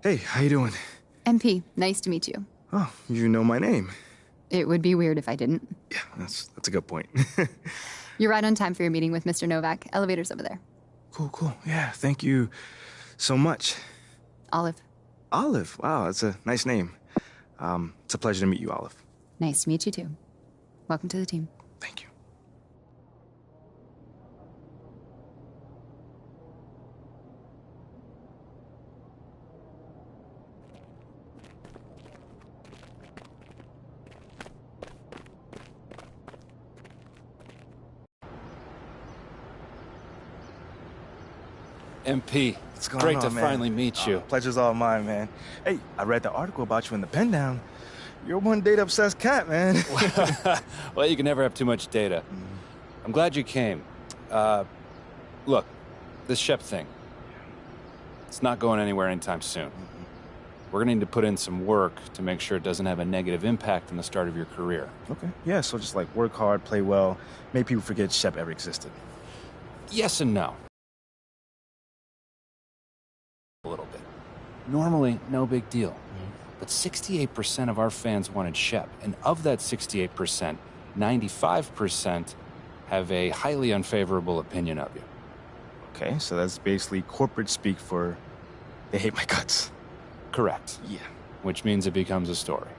Hey, how you doing? MP, nice to meet you. Oh, you know my name. It would be weird if I didn't. Yeah, that's a good point. You're right on time for your meeting with Mr. Novak. Elevator's over there. Cool. Yeah, thank you so much. Olive. Olive, wow, that's a nice name. It's a pleasure to meet you, Olive. Nice to meet you, too. Welcome to the team. Thank you. MP, What's going great on, to man? finally meet you. Pleasure's all mine, man. Hey, I read the article about you in the pen down. You're one data-obsessed cat, man. Well, you can never have too much data. I'm glad you came. Look, this Shep thing, it's not going anywhere anytime soon. We're gonna need to put in some work to make sure it doesn't have a negative impact on the start of your career. Okay. Yeah, so just like work hard, play well, make people forget Shep ever existed. Yes and no. A little bit. Normally, no big deal. But 68% of our fans wanted Shep, and of that 68%, 95% have a highly unfavorable opinion of you. Okay, so that's basically corporate speak for they hate my guts. Correct. Yeah. Which means it becomes a story.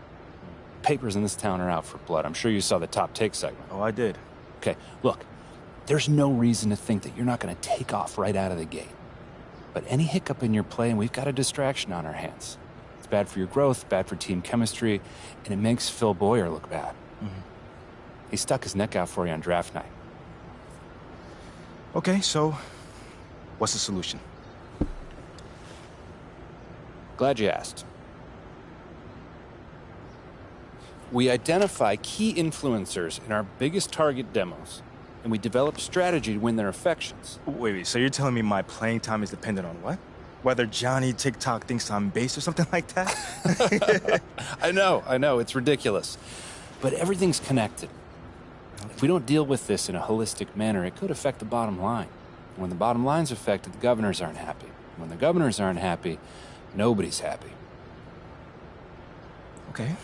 Papers in this town are out for blood. I'm sure you saw the top take segment. Oh, I did. Okay, look, there's no reason to think that you're not going to take off right out of the gate. But any hiccup in your play, and we've got a distraction on our hands. It's bad for your growth, bad for team chemistry, and it makes Phil Boyer look bad. He stuck his neck out for you on draft night. Okay, so what's the solution? Glad you asked. We identify key influencers in our biggest target demos, and we develop a strategy to win their affections. Wait, so you're telling me my playing time is dependent on what? Whether Johnny TikTok thinks I'm base or something like that? I know, it's ridiculous. But everything's connected. If we don't deal with this in a holistic manner, it could affect the bottom line. When the bottom line's affected, the governors aren't happy. When the governors aren't happy, nobody's happy. Okay.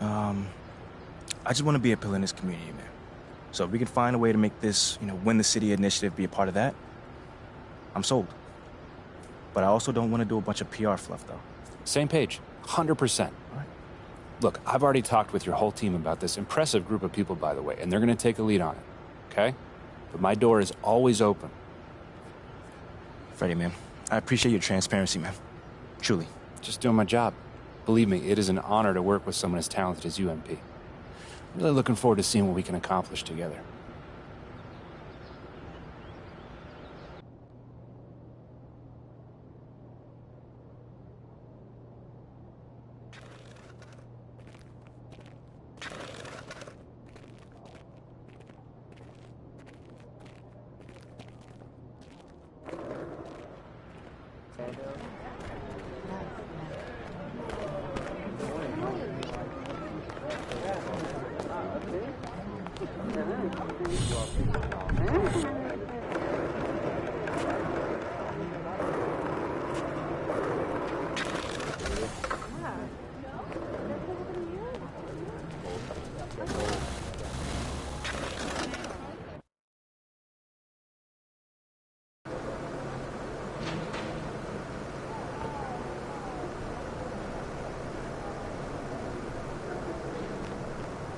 I just want to be a pillar in this community, man. So if we can find a way to make this, win the city initiative be a part of that, I'm sold. But I also don't want to do a bunch of PR fluff, though. Same page, 100%. All right. Look, I've already talked with your whole team about this impressive group of people, by the way, and they're going to take a lead on it, okay? But my door is always open. Freddie, man, I appreciate your transparency, man. Truly. Just doing my job. Believe me, it is an honor to work with someone as talented as you, MP. Really looking forward to seeing what we can accomplish together.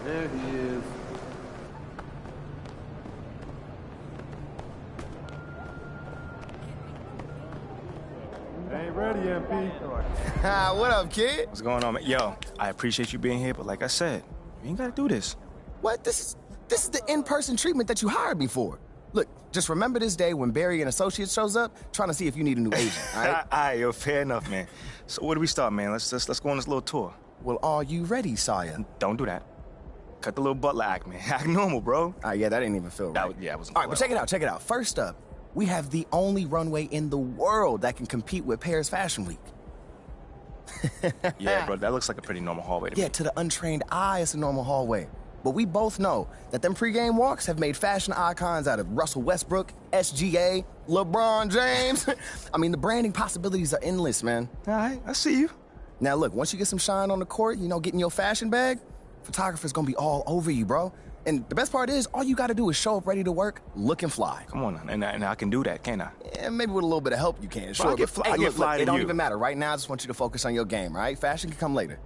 There he is. Ain't ready, MP. What up, kid? What's going on, man? Yo, I appreciate you being here, but like I said, you ain't got to do this. What? This is the in-person treatment that you hired me for. Look, just remember this day when Barry and Associates shows up, trying to see if you need a new agent, all right? All right, yo, fair enough, man. So where do we start, man? Let's go on this little tour. Well, are you ready, Sire? Don't do that. Cut the little butler act, man. Act normal, bro. Yeah, that didn't even feel right. It wasn't. All right, but check it out. First up, we have the only runway in the world that can compete with Paris Fashion Week. Yeah, bro, that looks like a pretty normal hallway to me. Yeah, to the untrained eye, it's a normal hallway. But we both know that them pregame walks have made fashion icons out of Russell Westbrook, SGA, LeBron James. I mean, the branding possibilities are endless, man. All right, I see you. Now, look, once you get some shine on the court, you know, getting your fashion bag, photographer's gonna be all over you, bro. And the best part is, all you gotta do is show up ready to work, looking fly. Come on, and I can do that, can't I? Yeah, maybe with a little bit of help you can. Bro, Sure, I get but, fly- hey, I get look, fly it to don't you. even matter. Right now, I just want you to focus on your game, right? Fashion can come later.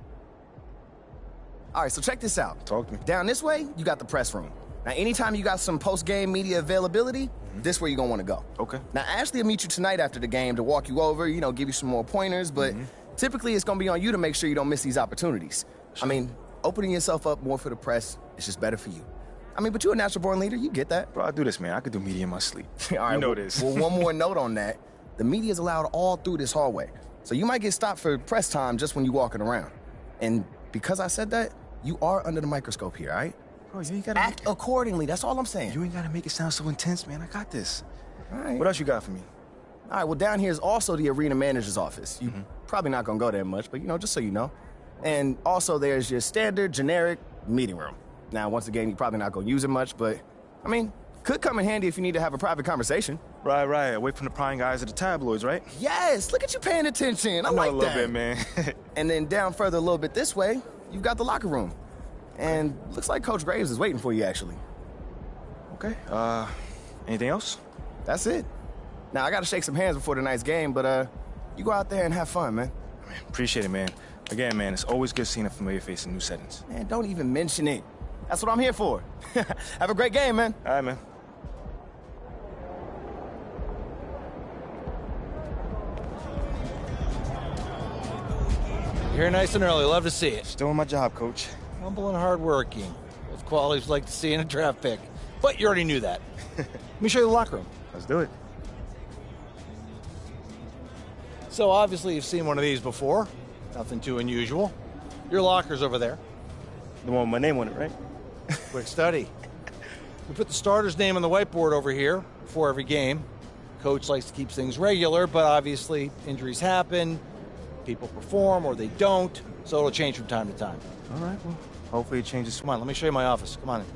All right, so check this out. Talk to me. Down this way, you got the press room. Now, anytime you got some post-game media availability, this where you're gonna wanna go. Okay. Now, Ashley will meet you tonight after the game to walk you over, you know, give you some more pointers, but typically it's gonna be on you to make sure you don't miss these opportunities. I mean, opening yourself up more for the press is just better for you. I mean, but you're a natural-born leader, you get that. Bro, I do this, man. I could do media in my sleep. All right, you know well, this. Well, one more note on that. The media is allowed all through this hallway. So you might get stopped for press time just when you're walking around. And because I said that, you are under the microscope here, all right? Bro, you ain't gotta Act accordingly, that's all I'm saying. You ain't gotta make it sound so intense, man. I got this. All right. What else you got for me? All right, well, down here is also the arena manager's office. You probably not gonna go there much, but, you know, just so you know. And also there's your standard, generic meeting room. Now, once again, you're probably not gonna use it much, but, I mean, could come in handy if you need to have a private conversation. Right. Away from the prying eyes of the tabloids, right? Yes, look at you paying attention. I know like a little that. bit, man. And then down further a little bit this way, you've got the locker room. And looks like Coach Graves is waiting for you, actually. Okay. Anything else? That's it. Now, I gotta shake some hands before tonight's game, but you go out there and have fun, man. Man, appreciate it, man. Again, man, it's always good seeing a familiar face in new settings. Man, don't even mention it. That's what I'm here for. Have a great game, man. All right, man. You're here nice and early. Love to see it. Still on my job, Coach. Humble and hardworking. Those qualities we'd like to see in a draft pick. But you already knew that. Let me show you the locker room. Let's do it. So obviously you've seen one of these before. Nothing too unusual. Your locker's over there. The one with my name on it, right? Quick study. We put the starter's name on the whiteboard over here before every game. Coach likes to keep things regular, but obviously injuries happen, people perform or they don't, so it'll change from time to time. All right, well, hopefully it changes. Come on, let me show you my office. Come on in.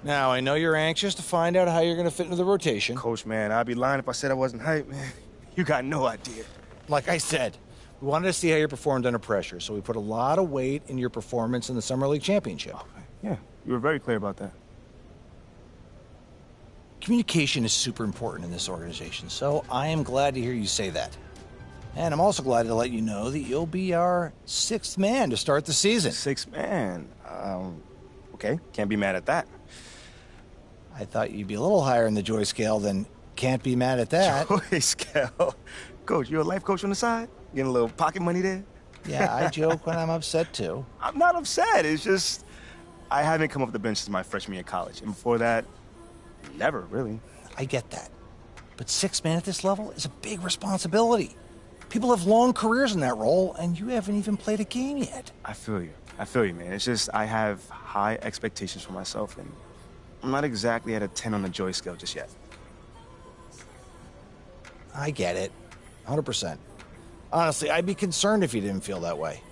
Now, I know you're anxious to find out how you're going to fit into the rotation. Coach, man, I'd be lying if I said I wasn't hyped, man. You got no idea. Like I said, we wanted to see how you performed under pressure, so we put a lot of weight in your performance in the Summer League Championship. Yeah, you were very clear about that. Communication is super important in this organization, so I am glad to hear you say that. And I'm also glad to let you know that you'll be our sixth man to start the season. Sixth man. Okay, can't be mad at that. I thought you'd be a little higher in the joy scale than can't be mad at that. Joy scale. Coach, you a life coach on the side? Getting a little pocket money there? Yeah, I joke when I'm upset too. I'm not upset. It's just I haven't come off the bench since my freshman year of college. And before that, never, really. I get that. But sixth man at this level is a big responsibility. People have long careers in that role, and you haven't even played a game yet. I feel you, man. It's just I have high expectations for myself, and I'm not exactly at a 10 on the joy scale just yet. I get it. 100%. Honestly, I'd be concerned if you didn't feel that way.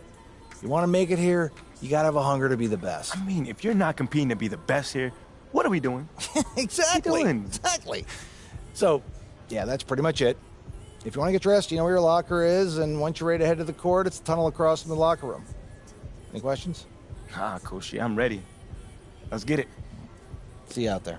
You want to make it here, you got to have a hunger to be the best. I mean, if you're not competing to be the best here, what are we doing? Exactly. What are you doing? Exactly. So, yeah, that's pretty much it. If you want to get dressed, you know where your locker is, and once you're ready to head to the court, it's the tunnel across from the locker room. Any questions? Coach, I'm ready. Let's get it. See you out there.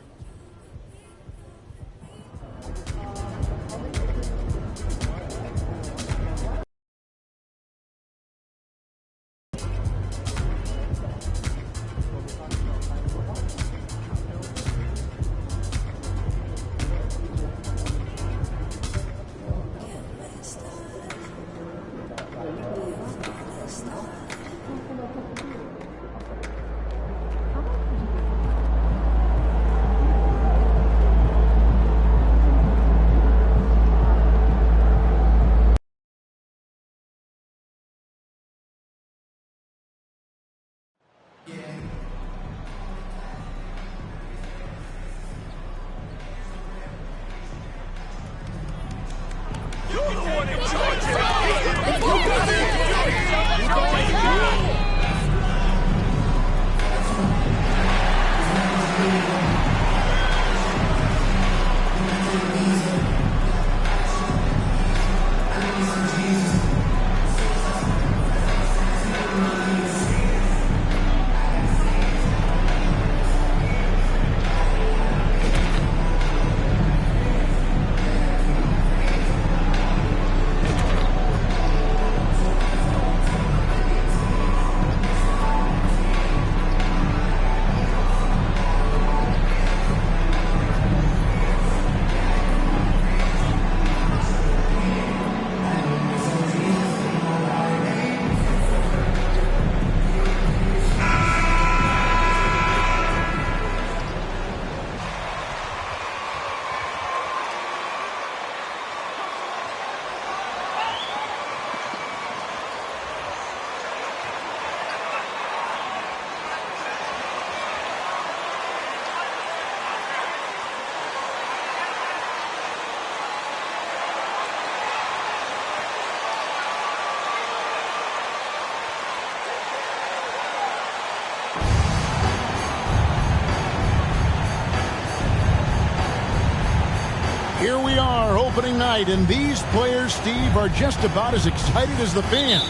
Here we are, opening night, and these players, Steve, are just about as excited as the fans.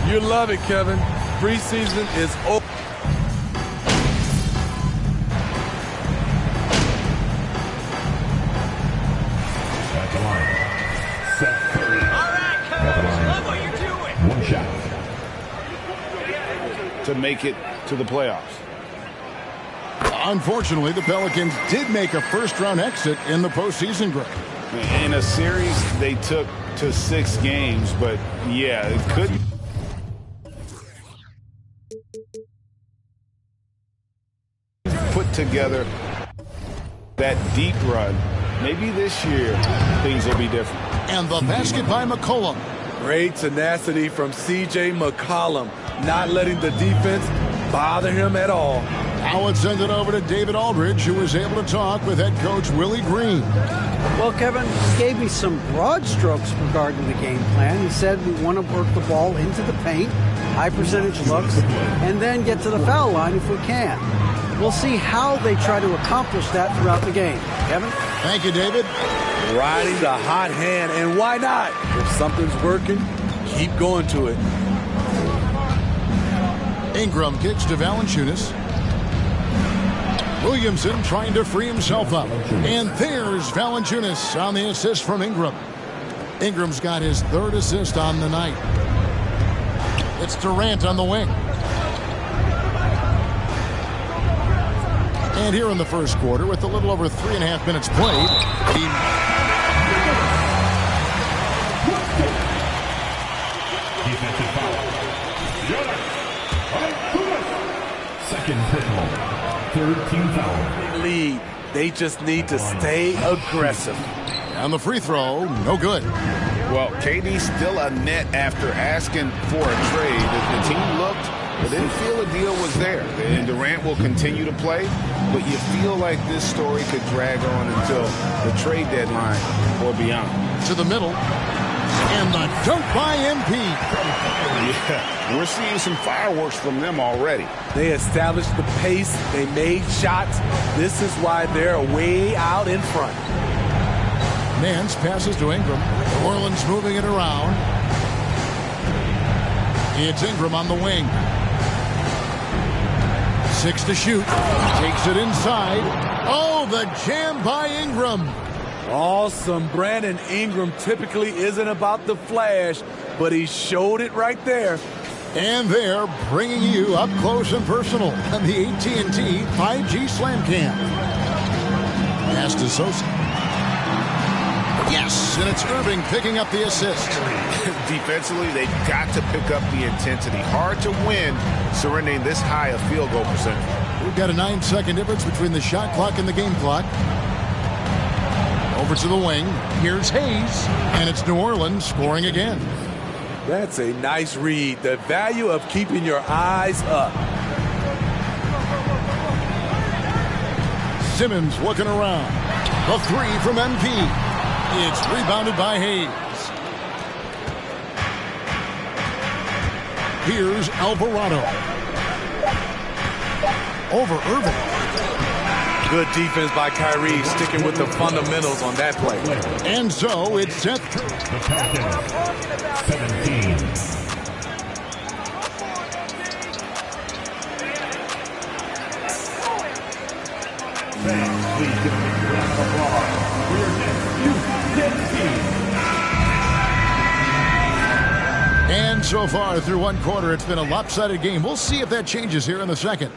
You love it, Kevin. Preseason is over. At the line, Seth Curry. All right, Coach, love what you're doing. One shot. To make it to the playoffs. Unfortunately, the Pelicans did make a first-round exit in the postseason, Greg. In a series, they took to 6 games, but yeah, it could. Put together that deep run. Maybe this year things will be different. And the basket by McCollum. Great tenacity from C.J. McCollum, not letting the defense bother him at all. Now let's send it over to David Aldridge, who was able to talk with head coach Willie Green. Well, Kevin, he gave me some broad strokes regarding the game plan. He said we want to work the ball into the paint, high percentage looks, and then get to the foul line if we can. We'll see how they try to accomplish that throughout the game. Kevin? Thank you, David. Riding the hot hand, and why not? If something's working, keep going to it. Ingram kicks to Valanciunas. Williamson trying to free himself up. And there's Valanciunas on the assist from Ingram. Ingram's got his 3rd assist on the night. It's Durant on the wing. And here in the first quarter, with a little over 3.5 minutes played, Defensive foul. Second personal. 3rd team foul. Lead. They just need to stay aggressive. And the free throw, no good. Well, KD still a net after asking for a trade. The team looked, but didn't feel a deal was there. And Durant will continue to play, but you feel like this story could drag on until the trade deadline or beyond. To the middle. And the dunk by MP. Yeah, we're seeing some fireworks from them already. They established the pace. They made shots. This is why they're way out in front. Nance passes to Ingram. New Orleans moving it around. It's Ingram on the wing. 6 to shoot. Takes it inside. Oh, the jam by Ingram. Awesome. Brandon Ingram typically isn't about the flash, but he showed it right there. And they're bringing you up close and personal on the AT&T 5G Slam Cam. Pass to Sosa. Yes, and it's Irving picking up the assist. Defensively, they've got to pick up the intensity. Hard to win surrendering this high a field goal percentage. We've got a 9-second difference between the shot clock and the game clock. Over to the wing. Here's Hayes. And it's New Orleans scoring again. That's a nice read. The value of keeping your eyes up. Simmons looking around. The 3 from MP. It's rebounded by Hayes. Here's Alvarado. Over Irving. Good defense by Kyrie, sticking with the fundamentals on that play. And so it's Seth. The Pelicans. 17. Please give a big round of applause for your next team. And so far through one quarter, it's been a lopsided game. We'll see if that changes here in the second.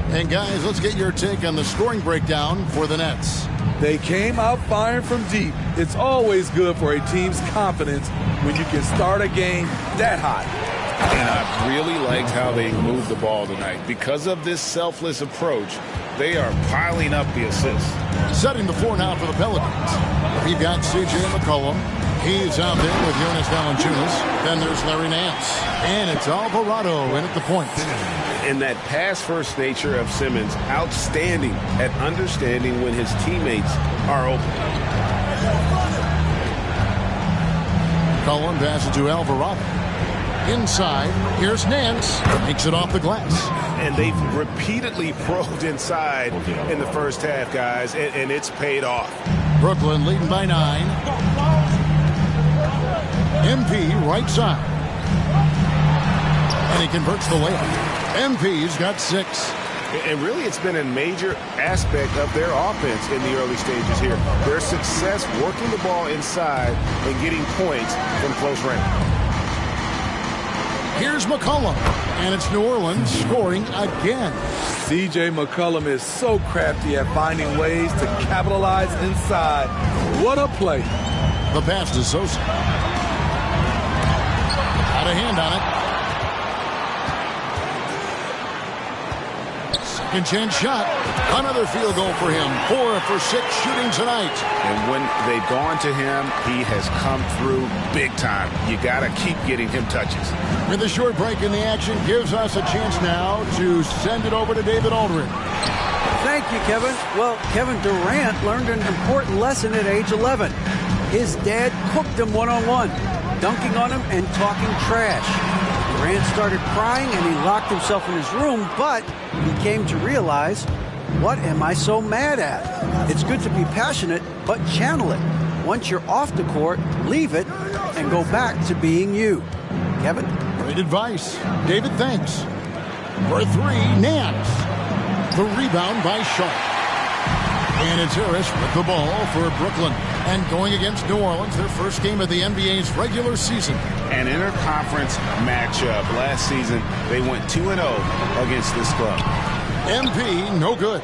And guys, let's get your take on the scoring breakdown for the Nets. They came out firing from deep. It's always good for a team's confidence when you can start a game that hot. And I really liked how they moved the ball tonight. Because of this selfless approach, they are piling up the assists. Setting the floor now for the Pelicans. We've got C.J. McCollum. He's out there with Jonas Valanciunas. Then there's Larry Nance. And it's Alvarado in at the point. And that pass-first nature of Simmons, outstanding at understanding when his teammates are open. Cullen passes to Alvarado. Inside, here's Nance. Makes it off the glass. And they've repeatedly probed inside in the first half, guys, and it's paid off. Brooklyn leading by 9. MP right side. And he converts the layup. MP's got 6. And really, it's been a major aspect of their offense in the early stages here. Their success working the ball inside and getting points from close range. Here's McCollum, and it's New Orleans scoring again. C.J. McCollum is so crafty at finding ways to capitalize inside. What a play. The pass to Sosa. Got a hand on it. Second chance shot. Another field goal for him. 4 for 6 shooting tonight. And when they've gone to him, he has come through big time. You got to keep getting him touches. With a short break in the action, gives us a chance now to send it over to David Aldridge. Thank you, Kevin. Well, Kevin Durant learned an important lesson at age 11. His dad cooked him one-on-one, dunking on him and talking trash. Durant started crying and he locked himself in his room, but he came to realize, what am I so mad at? It's good to be passionate, but channel it. Once you're off the court, leave it and go back to being you. Kevin? Great advice. David, thanks. For 3, Nance. The rebound by Sharp. And it's Harris with the ball for Brooklyn. And going against New Orleans, their first game of the NBA's regular season. An interconference matchup. Last season, they went 2-0 against this club. MP, no good.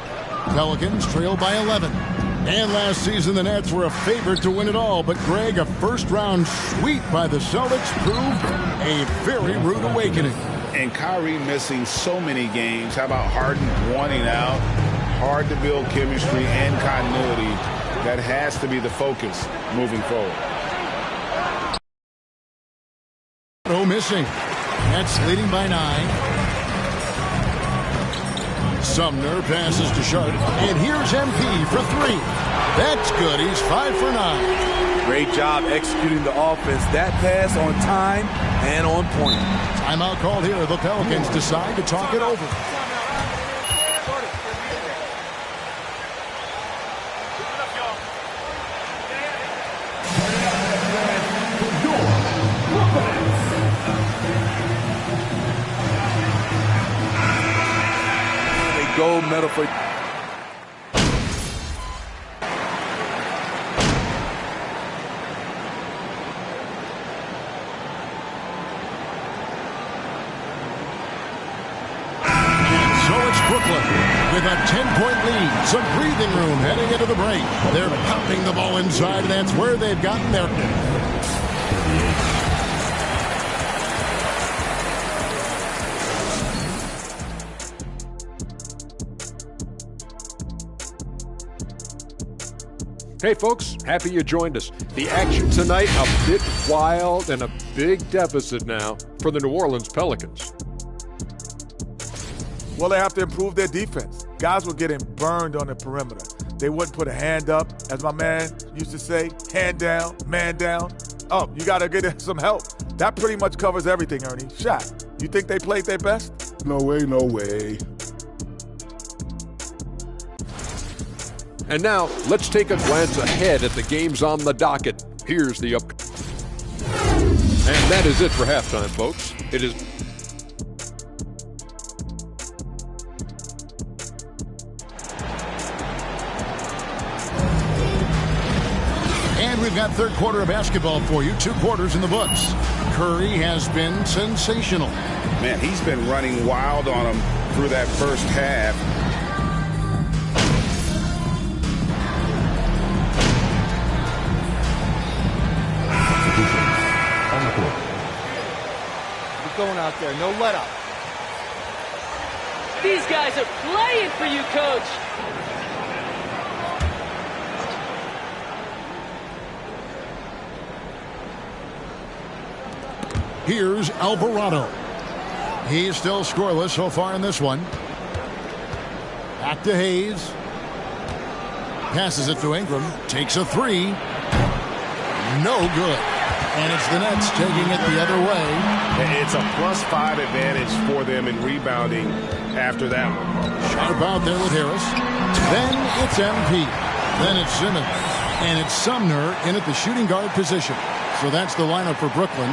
Pelicans trail by 11. And last season, the Nets were a favorite to win it all. But, Greg, a first-round sweep by the Celtics proved a very rude awakening. And Kyrie missing so many games. How about Harden wanting out? Hard to build chemistry and continuity. That has to be the focus moving forward. Missing. Nets leading by 9. Sumner passes to Sharp. And here's MP for 3. That's good. He's 5 for 9. Great job executing the offense. That pass on time and on point. Timeout called here. The Pelicans decide to talk it over. Gold medal for Brooklyn with a 10-point lead. Some breathing room heading into the break. They're pounding the ball inside, and that's where they've gotten their... Hey folks, happy you joined us. The action tonight a bit wild and a big deficit now for the New Orleans Pelicans. Well, they have to improve their defense. Guys were getting burned on the perimeter. They wouldn't put a hand up, as my man used to say, hand down, man down. Oh, you got to get some help. That pretty much covers everything, Ernie. Shaq, you think they played their best? No way, no way. And now, let's take a glance ahead at the games on the docket. Here's the up. And that is it for halftime, folks. It is... And we've got third quarter of basketball for you. 2 quarters in the books. Curry has been sensational. Man, he's been running wild on him through that first half. Going out there, no let up. These guys are playing for you, coach. Here's Alvarado. He's still scoreless so far in this one. Back to Hayes. Passes it to Ingram. Takes a 3. No good. And it's the Nets taking it the other way. It's a +5 advantage for them in rebounding after that one. Sharp out there with Harris. Then it's MP. Then it's Simmons. And it's Sumner in at the shooting guard position. So that's the lineup for Brooklyn.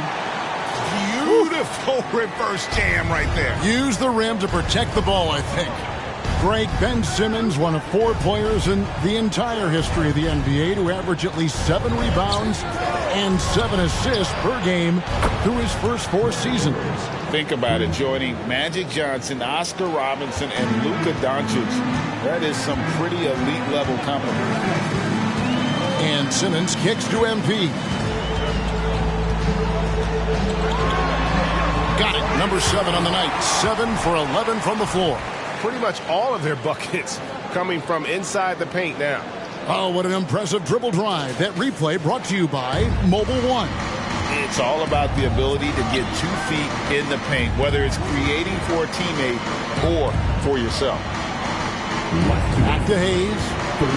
Beautiful reverse jam right there. Use the rim to protect the ball, I think. Great. Ben Simmons, one of 4 players in the entire history of the NBA to average at least 7 rebounds and 7 assists per game through his first 4 seasons. Think about it, Jordy. Magic Johnson, Oscar Robinson, and Luka Doncic. That is some pretty elite level company. And Simmons kicks to MP. Got it. Number 7 on the night. 7 for 11 from the floor. Pretty much all of their buckets coming from inside the paint now. Oh, what an impressive dribble drive. That replay brought to you by Mobile One. It's all about the ability to get 2 feet in the paint, whether it's creating for a teammate or for yourself. Back to Hayes.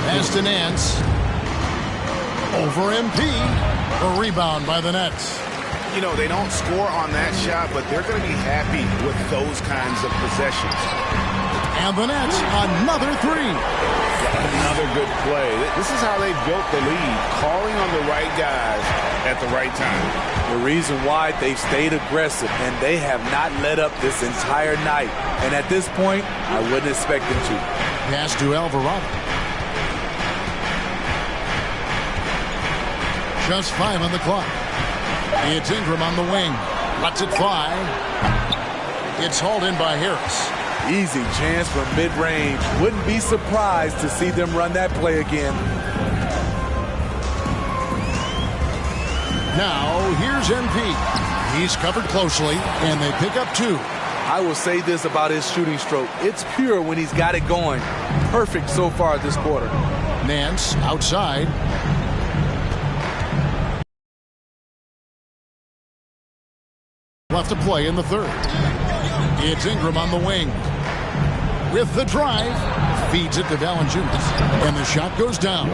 Pass to Nance. Over MP. A rebound by the Nets. You know, they don't score on that shot, but they're going to be happy with those kinds of possessions. And the Nets, another 3. Another good play. This is how they built the lead, calling on the right guys at the right time. The reason why they've stayed aggressive, and they have not let up this entire night. And at this point, I wouldn't expect them to. Pass to Alvarado. Just 5 on the clock. It's Ingram on the wing. Lets it fly. It's hauled in by Harris. Easy chance from mid-range. Wouldn't be surprised to see them run that play again. Now, here's MP. He's covered closely, and they pick up 2. I will say this about his shooting stroke. It's pure when he's got it going. Perfect so far this quarter. Nance outside. Left to play in the 3rd. It's Ingram on the wing. With the drive, feeds it to Valanciunas. And the shot goes down.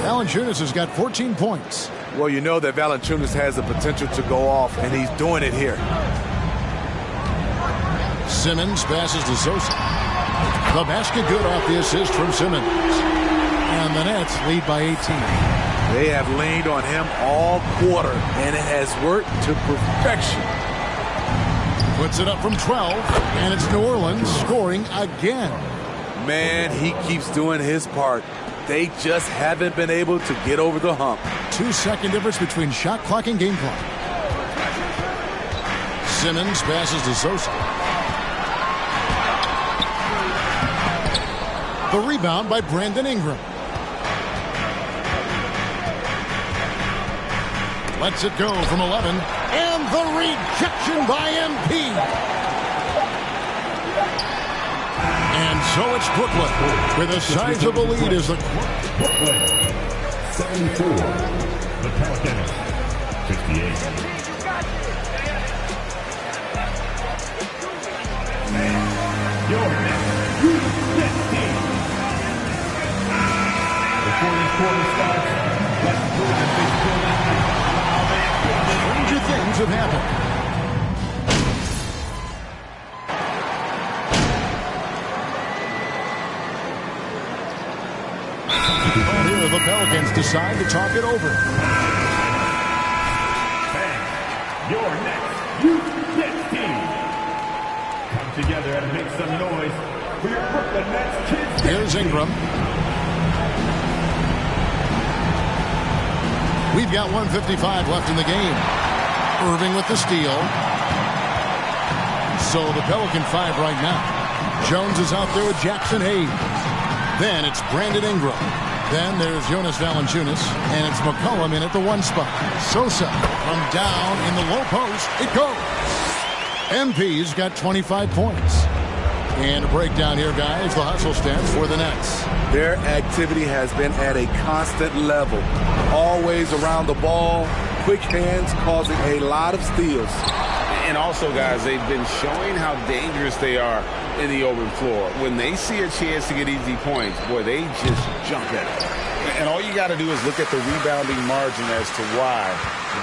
Valanciunas has got 14 points. Well, you know that Valanciunas has the potential to go off, and he's doing it here. Simmons passes to Sosa. The basket good off the assist from Simmons. And the Nets lead by 18. They have leaned on him all quarter, and it has worked to perfection. Puts it up from 12, and it's New Orleans scoring again. Man, he keeps doing his part. They just haven't been able to get over the hump. 2-second difference between shot clock and game clock. Simmons passes to Sosa. The rebound by Brandon Ingram. Lets it go from 11. And the rejection by MP. And so it's Brooklyn with a sizable lead as the... Brooklyn, 74. The Pelicans, 58. Your next team. Before this quarter starts, let's move the big building. Stranger things have happened. Here the Pelicans decide to talk it over. Fans, your next team. Come together and make some noise for your Brooklyn Nets kids. Here's Ingram. We've got 1:55 left in the game. Irving with the steal. So the Pelican 5 right now. Jones is out there with Jackson Hayes. Then it's Brandon Ingram. Then there's Jonas Valanciunas. And it's McCollum in at the 1 spot. Sosa from down in the low post. It goes. MP's got 25 points. And a breakdown here, guys. The hustle stats for the Nets. Their activity has been at a constant level. Always around the ball. Quick hands causing a lot of steals. And also, guys, they've been showing how dangerous they are in the open floor. When they see a chance to get easy points, boy, they just jump at it. And all you got to do is look at the rebounding margin as to why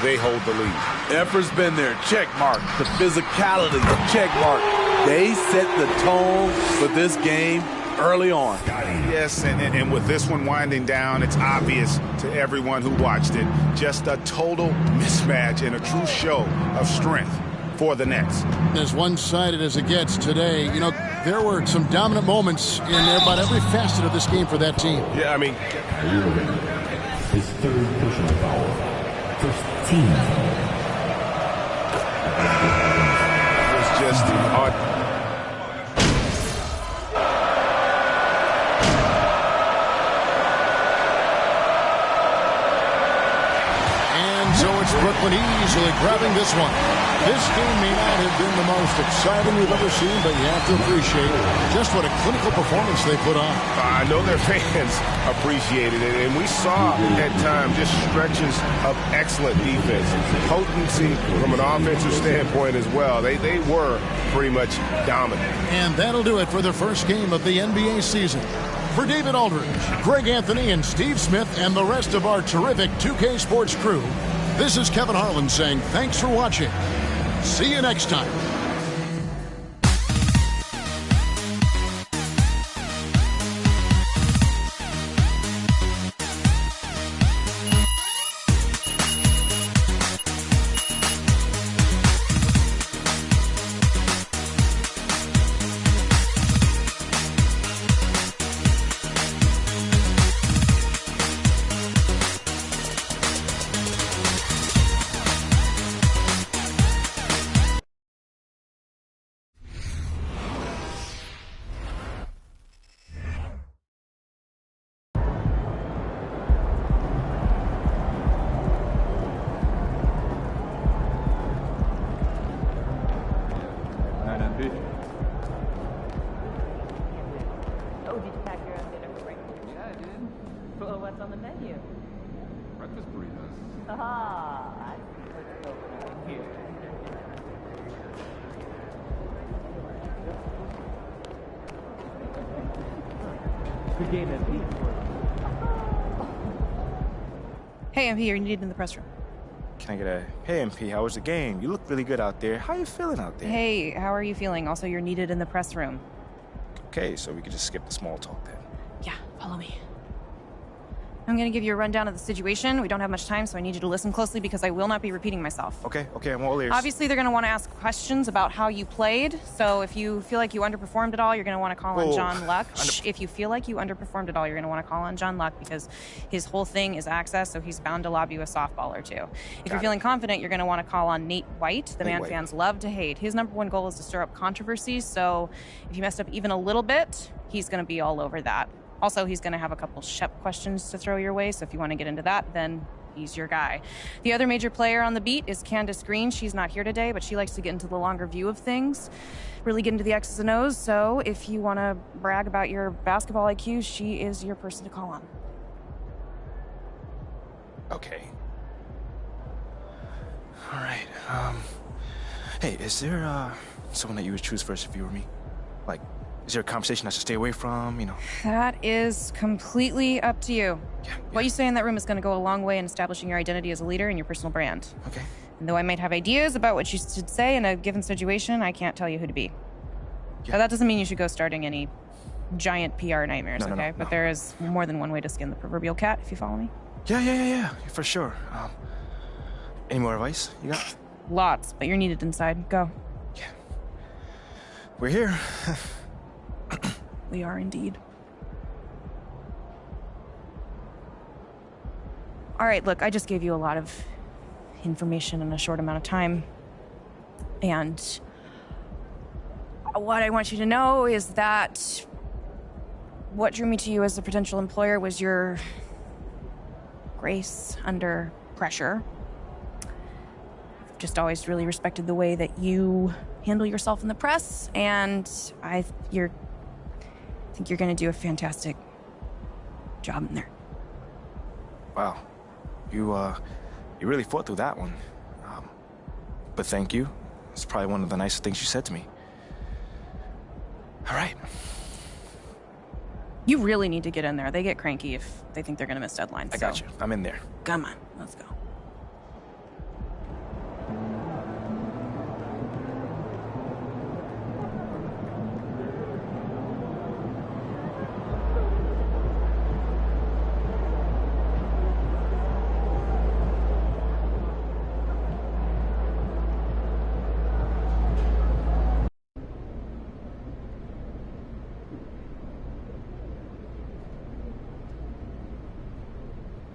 they hold the lead. Effort's been there. Check mark. The physicality. Check mark. They set the tone for this game early on. Yes, and with this one winding down, it's obvious to everyone who watched it. Just a total mismatch and a true show of strength for the Nets. As one-sided as it gets today, you know, there were some dominant moments in about every facet of this game for that team. Yeah, I mean, his third personal foul. First team foul. It was just hard. Brooklyn easily grabbing this one. This game may not have been the most exciting we've ever seen, but you have to appreciate just what a clinical performance they put on. I know their fans appreciated it, and we saw at times just stretches of excellent defense. Potency from an offensive standpoint as well. They were pretty much dominant. And that'll do it for the first game of the NBA season. For David Aldridge, Greg Anthony, and Steve Smith, and the rest of our terrific 2K Sports crew, this is Kevin Harlan saying thanks for watching. See you next time. Oh, did you pack your own dinner for breakfast? Yeah, I did. Well, what's on the menu? Breakfast burritos. Ah, I see what's going on here. Good game, MP. Hey, MP, you're needed in the press room. Can I get a, hey, MP, how was the game? You look really good out there. How you feeling out there? Hey, how are you feeling? Also, you're needed in the press room. Okay, so we could just skip the small talk then. Yeah, follow me. I'm going to give you a rundown of the situation. We don't have much time, so I need you to listen closely because I will not be repeating myself. Okay, I'm all ears. Obviously, they're going to want to ask questions about how you played. So if you feel like you underperformed at all, you're going to want to call on John Luck. If you feel like you underperformed at all, you're going to want to call on John Luck because his whole thing is access, so he's bound to lob you a softball or two. If you're feeling confident, you're going to want to call on Nate White, the man fans love to hate. His number one goal is to stir up controversies, so if you messed up even a little bit, he's going to be all over that. Also, he's going to have a couple Shep questions to throw your way, so if you want to get into that, then he's your guy. The other major player on the beat is Candace Green. She's not here today, but she likes to get into the longer view of things, really get into the X's and O's, so if you want to brag about your basketball IQ, she is your person to call on. Okay. All right, hey, is there, someone that you would choose first if you were me? Like, is there a conversation I should stay away from, you know? That is completely up to you. Yeah. What you say in that room is going to go a long way in establishing your identity as a leader and your personal brand. Okay. And though I might have ideas about what you should say in a given situation, I can't tell you who to be. But that doesn't mean you should go starting any giant PR nightmares, okay? But there is more than one way to skin the proverbial cat, if you follow me. Yeah, for sure. Any more advice you got? Lots, but you're needed inside. Go. Yeah. We're here. We are indeed. All right, look, I just gave you a lot of information in a short amount of time. And what I want you to know is that what drew me to you as a potential employer was your grace under pressure. I've just always really respected the way that you handle yourself in the press, and I think you're going to do a fantastic job in there. Wow. You really fought through that one. But thank you. It's probably one of the nicest things you said to me. All right. You really need to get in there. They get cranky if they think they're going to miss deadlines. I got you. I'm in there. Come on, let's go.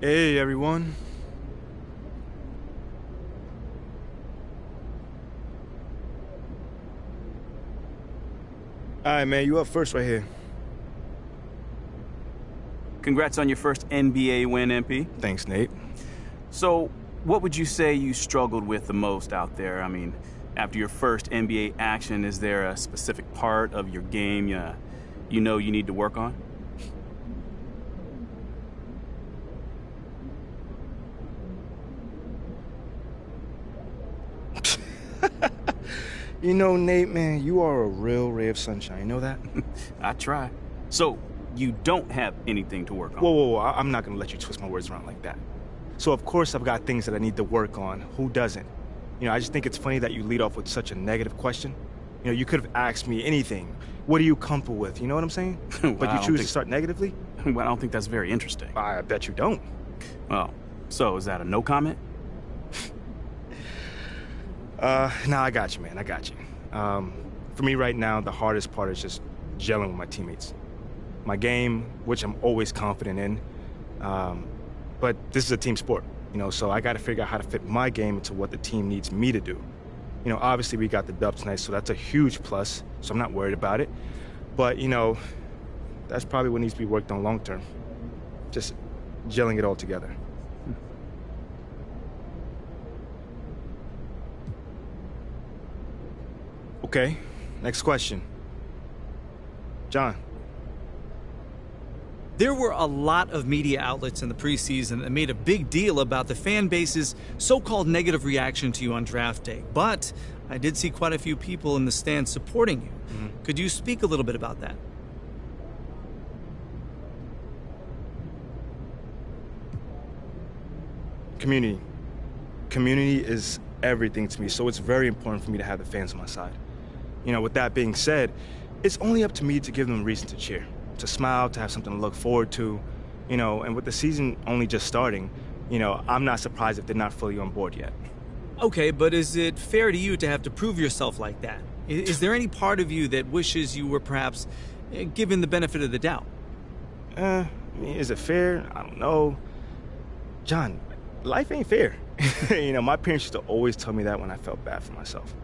Hey, everyone. All right, man, you up first right here. Congrats on your first NBA win, MP. Thanks, Nate. So, what would you say you struggled with the most out there? I mean, after your first NBA action, is there a specific part of your game you know you need to work on? You know, Nate, man, you are a real ray of sunshine. You know that? I try. So, you don't have anything to work on? Whoa. I'm not going to let you twist my words around like that. So, of course, I've got things that I need to work on. Who doesn't? You know, I just think it's funny that you lead off with such a negative question. You know, you could have asked me anything. What are you comfortable with? You know what I'm saying? Well, but you choose to start negatively? Well, I don't think that's very interesting. I bet you don't. Well, so is that a no comment? Nah, I got you, man. I got you. For me right now, the hardest part is just gelling with my teammates. My game, which I'm always confident in, but this is a team sport, you know, so I got to figure out how to fit my game into what the team needs me to do. You know, obviously we got the dub tonight, so that's a huge plus, so I'm not worried about it. But, you know, that's probably what needs to be worked on long term. Just gelling it all together. Okay, next question. John. There were a lot of media outlets in the preseason that made a big deal about the fan base's so-called negative reaction to you on draft day. But I did see quite a few people in the stands supporting you. Mm-hmm. Could you speak a little bit about that? Community. Community is everything to me, so it's very important for me to have the fans on my side. You know, with that being said, it's only up to me to give them a reason to cheer, to smile, to have something to look forward to, you know, and with the season only just starting, you know, I'm not surprised if they're not fully on board yet. Okay, but is it fair to you to have to prove yourself like that? Is there any part of you that wishes you were perhaps given the benefit of the doubt? I mean, is it fair? I don't know. John, life ain't fair. You know, my parents used to always tell me that when I felt bad for myself.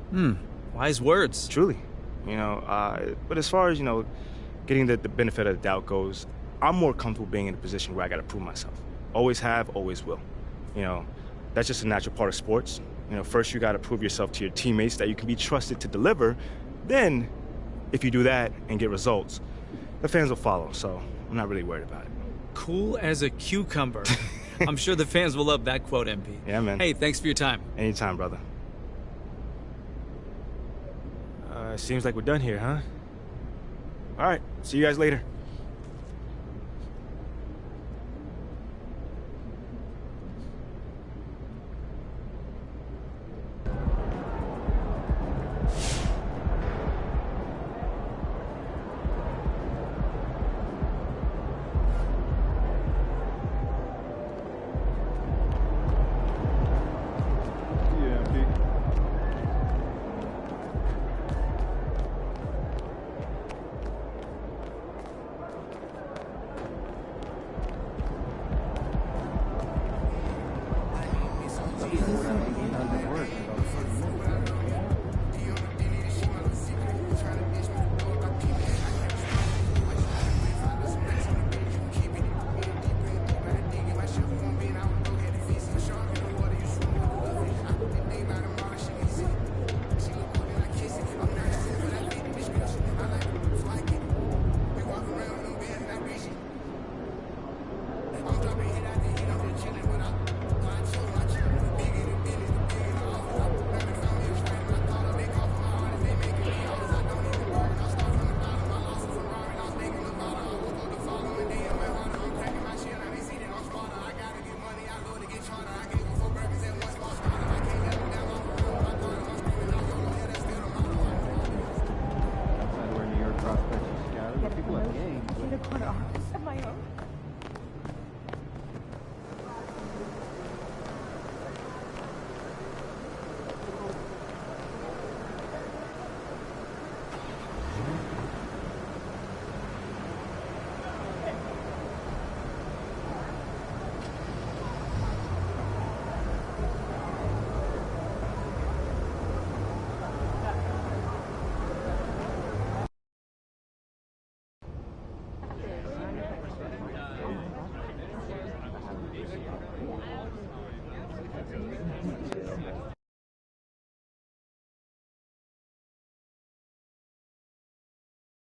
Wise words. Truly. You know, but as far as, you know, getting the benefit of the doubt goes, I'm more comfortable being in a position where I got to prove myself. Always have, always will. You know, that's just a natural part of sports. You know, first you got to prove yourself to your teammates that you can be trusted to deliver. Then, if you do that and get results, the fans will follow. So I'm not really worried about it. Cool as a cucumber. I'm sure the fans will love that quote, MP. Yeah, man. Hey, thanks for your time. Anytime, brother. Seems like we're done here, huh? All right, see you guys later.